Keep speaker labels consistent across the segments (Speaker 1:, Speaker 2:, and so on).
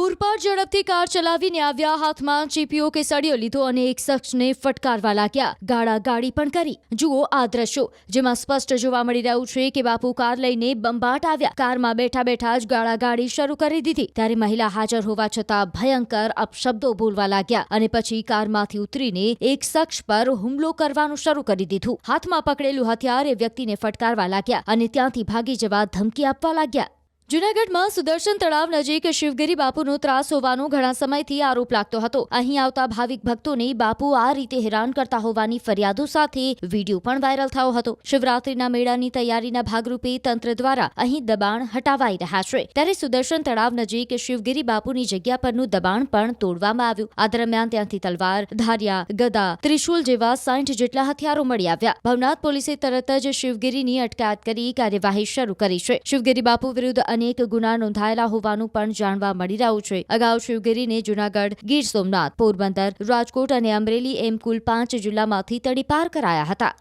Speaker 1: પૂરપાટ ઝડપથી કાર ચલાવીને આવ્યા, હાથમાં ચીપિયો કે સળિયો લીધો અને એક શખ્સને ફટકારવા લાગ્યા. ગાળાગાળી પણ કરી. જુઓ આ દ્રશ્યો, જેમાં સ્પષ્ટ જોવા મળી રહ્યું છે કે બાપુ કાર લઈને બંબાટ આવ્યા. કારમાં બેઠા બેઠા જ ગાળાગાળી શરૂ કરી દીધી. ત્યારે મહિલા હાજર હોવા છતાં ભયંકર અપશબ્દો બોલવા લાગ્યા અને પછી કારમાંથી ઉતરીને એક શખ્સ પર હુમલો કરવાનું શરૂ કરી દીધું. હાથમાં પકડેલું હથિયાર એ વ્યક્તિને ફટકારવા લાગ્યા અને ત્યાંથી ભાગી જવા ધમકી આપવા લાગ્યા. જૂનાગઢમાં સુદર્શન તળાવ નજીક શિવગિરી બાપુનો ત્રાસ હોવાનો ઘણા સમયથી આરોપ લાગતો હતો. અહીં આવતા ભાવિક ભક્તોને બાપુ આ રીતે હેરાન કરતા હોવાની ફરિયાદો સાથે વિડીયો પણ વાયરલ થયો હતો. શિવરાત્રીના મેળાની તૈયારીના ભાગરૂપે તંત્ર દ્વારા અહીં દબાણ હટાવાઈ રહ્યા છે. ત્યારે સુદર્શન તળાવ નજીક શિવગિરી બાપુની જગ્યા પરનું દબાણ પણ તોડવામાં આવ્યું. આ દરમિયાન ત્યાંથી તલવાર, ધારિયા, ગદા, ત્રિશુલ જેવા 60 જેટલા હથિયારો મળી આવ્યા. ભવનાથ પોલીસે તરત જ શિવગિરીની અટકાયત કરી કાર્યવાહી શરૂ કરી છે. શિવગિરી બાપુ વિરુદ્ધ અનેક ગુના નોંધાયેલા હોવાનું પણ જાણવા મળી રહ્યું છે. અગાઉ શિવગિરીને જૂનાગઢ, ગીર સોમનાથ, પોરબંદર, રાજકોટ અને અમરેલી એમ કુલ 5 જિલ્લામાંથી તડીપાર કરાયા હતા.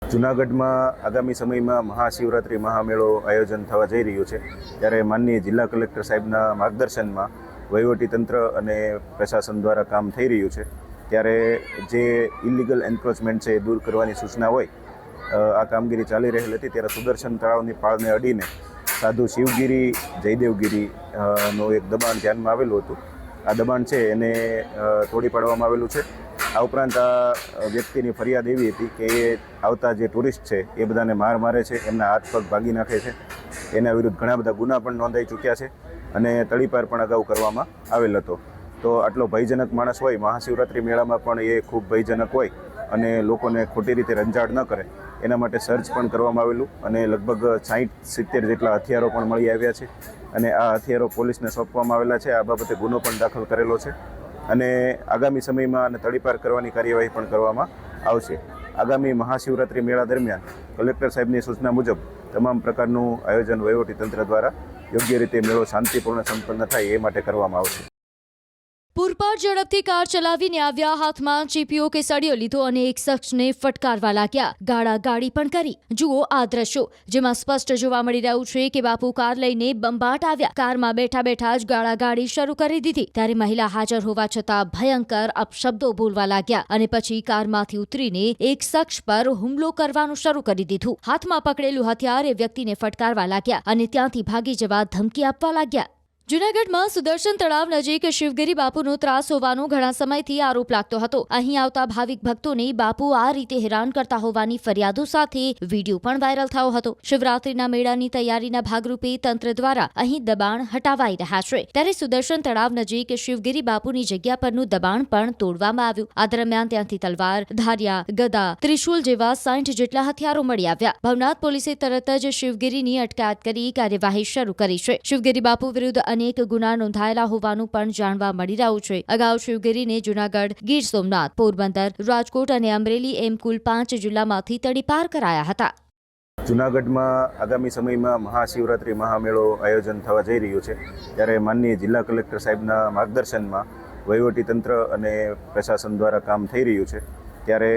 Speaker 2: જૂનાગઢમાં આગામી સમયમાં મહાશિવરાત્રિ મહામેળો આયોજન થવા જઈ રહ્યું છે. ત્યારે માનનીય જિલ્લા કલેક્ટર સાહેબના માર્ગદર્શનમાં વહીવટીતંત્ર અને પ્રશાસન દ્વારા કામ થઈ રહ્યું છે. ત્યારે જે ઇલીગલ એન્ક્રોચમેન્ટ છે એ દૂર કરવાની સૂચના હોય આ કામગીરી ચાલી રહેલી હતી. ત્યારે સુદર્શન તળાવની પાળને અડીને સાધુ શિવગિરી, જયદેવગિરી નો એક દબાણ ધ્યાનમાં આવેલું હતું. આ દબાણ છે એને તોડી પાડવામાં આવેલું છે. આ ઉપરાંત આ વ્યક્તિની ફરિયાદ એવી હતી કે એ આવતા જે ટુરિસ્ટ છે એ બધાને મારે છે, એમના હાથ પગ ભાગી નાખે છે. એના વિરુદ્ધ ઘણા બધા ગુના પણ નોંધાઈ ચૂક્યા છે અને તડીપાર પણ અગાઉ કરવામાં આવેલ હતો. તો આટલો ભયજનક માણસ હોય, મહાશિવરાત્રિ મેળામાં પણ એ ખૂબ ભયજનક હોય અને લોકોને ખોટી રીતે રંજાડ ન કરે એના માટે સર્ચ પણ કરવામાં આવેલું અને લગભગ 60-70 જેટલા હથિયારો પણ મળી આવ્યા છે અને આ હથિયારો પોલીસને સોંપવામાં આવેલા છે. આ બાબતે ગુનો પણ દાખલ કરેલો છે અને આગામી સમયમાં આને તડીપાર કરવાની કાર્યવાહી પણ કરવામાં આવશે. આગામી મહાશિવરાત્રિ મેળા દરમિયાન કલેક્ટર સાહેબની સૂચના મુજબ તમામ પ્રકારનું આયોજન વહીવટીતંત્ર દ્વારા યોગ્ય રીતે મેળો શાંતિપૂર્ણ સંપન્ન થાય એ માટે કરવામાં આવશે.
Speaker 1: પૂરપાટ ઝડપથી કાર ચલાવીને આવ્યા, હાથમાં ચીપિયો કે સળિયો લીધો અને એક શખ્સને ફટકારવા લાગ્યા. ગાળાગાળી પણ કરી. જુઓ આ દ્રશ્યો, જેમાં સ્પષ્ટ જોવા મળી રહ્યું છે કે બાપુ કાર લઈને બંબાટ આવ્યા. કારમાં બેઠા બેઠા જ ગાળાગાળી શરૂ કરી દીધી. ત્યારે મહિલા હાજર હોવા છતાં ભયંકર અપશબ્દો બોલવા લાગ્યા અને પછી કારમાંથી ઉતરીને એક શખ્સ પર હુમલો કરવાનું શરૂ કરી દીધું. હાથમાં પકડેલું હથિયાર એ વ્યક્તિને ફટકારવા લાગ્યા અને ત્યાંથી ભાગી જવા ધમકી આપવા લાગ્યા. જૂનાગઢમાં સુદર્શન તળાવ નજીક શિવગિરી બાપુનો ત્રાસ હોવાનો ઘણા સમયથી આરોપ લાગતો હતો. અહીં આવતા ભાવિક ભક્તોને બાપુ આ રીતે હેરાન કરતા હોવાની ફરિયાદો સાથે વિડીયો પણ વાયરલ થયો હતો. શિવરાત્રીના મેળાની તૈયારીના ભાગરૂપે તંત્ર દ્વારા અહીં દબાણ હટાવાઈ રહ્યા છે. ત્યારે સુદર્શન તળાવ નજીક શિવગિરી બાપુની જગ્યા પરનું દબાણ પણ તોડવામાં આવ્યું. આ દરમિયાન ત્યાંથી તલવાર, ધારિયા, ગદા, ત્રિશુલ જેવા 60 જેટલા હથિયારો મળી આવ્યા. ભવનાથ પોલીસે તરત જ શિવગિરીની અટકાયત કરી કાર્યવાહી શરૂ કરી છે. શિવગિરી બાપુ વિરુદ્ધ અનેક ગુના નોંધાયેલા હોવાનું પણ જાણવા મળી રહ્યું છે. અગાઉ શિવગિરીને જૂનાગઢ, ગીર સોમનાથ, પોરબંદર, રાજકોટ અને અમરેલી એમ કુલ 5 જિલ્લામાંથી તડીપાર કરાયા હતા.
Speaker 2: જૂનાગઢમાં આગામી સમયમાં મહાશિવરાત્રિ મહામેળો આયોજન થવા જઈ રહ્યું છે. ત્યારે માનનીય જિલ્લા કલેક્ટર સાહેબના માર્ગદર્શનમાં વહીવટીતંત્ર અને પ્રશાસન દ્વારા કામ થઈ રહ્યું છે. ત્યારે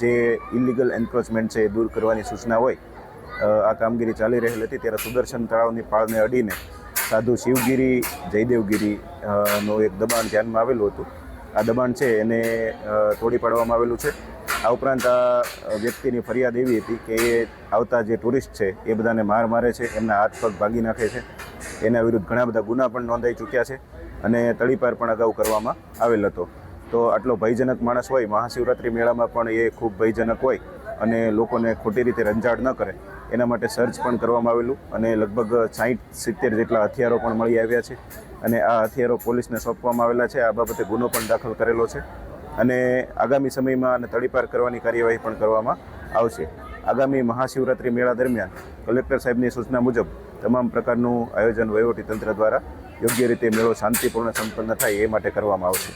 Speaker 2: જે ઇલીગલ એન્ક્રોચમેન્ટ છે એ દૂર કરવાની સૂચના હોય આ કામગીરી ચાલી રહેલી હતી. ત્યારે સુદર્શન તળાવની પાળને અડીને સાધુ શિવગિરી, જયદેવગિરી નો એક દબાણ ધ્યાનમાં આવેલું હતું. આ દબાણ છે એને તોડી પાડવામાં આવેલું છે. આ ઉપરાંત આ વ્યક્તિની ફરિયાદ એવી હતી કે એ આવતા જે ટુરિસ્ટ છે એ બધાને મારે છે, એમના હાથ પગ ભાગી નાખે છે. એના વિરુદ્ધ ઘણા બધા ગુના પણ નોંધાઈ ચૂક્યા છે અને તડીપાર પણ અગાઉ કરવામાં આવેલ હતો. તો આટલો ભયજનક માણસ હોય, મહાશિવરાત્રિ મેળામાં પણ એ ખૂબ ભયજનક હોય અને લોકોને ખોટી રીતે રંજાડ ન કરે એના માટે સર્ચ પણ કરવામાં આવેલું અને લગભગ 60-70 જેટલા હથિયારો પણ મળી આવ્યા છે અને આ હથિયારો પોલીસને સોંપવામાં આવેલા છે. આ બાબતે ગુનો પણ દાખલ કરેલો છે અને આગામી સમયમાં આને તડીપાર કરવાની કાર્યવાહી પણ કરવામાં આવશે. આગામી મહાશિવરાત્રિ મેળા દરમિયાન કલેક્ટર સાહેબની સૂચના મુજબ તમામ પ્રકારનું આયોજન વહીવટીતંત્ર દ્વારા યોગ્ય રીતે મેળો શાંતિપૂર્ણ સંપન્ન થાય એ માટે કરવામાં આવશે.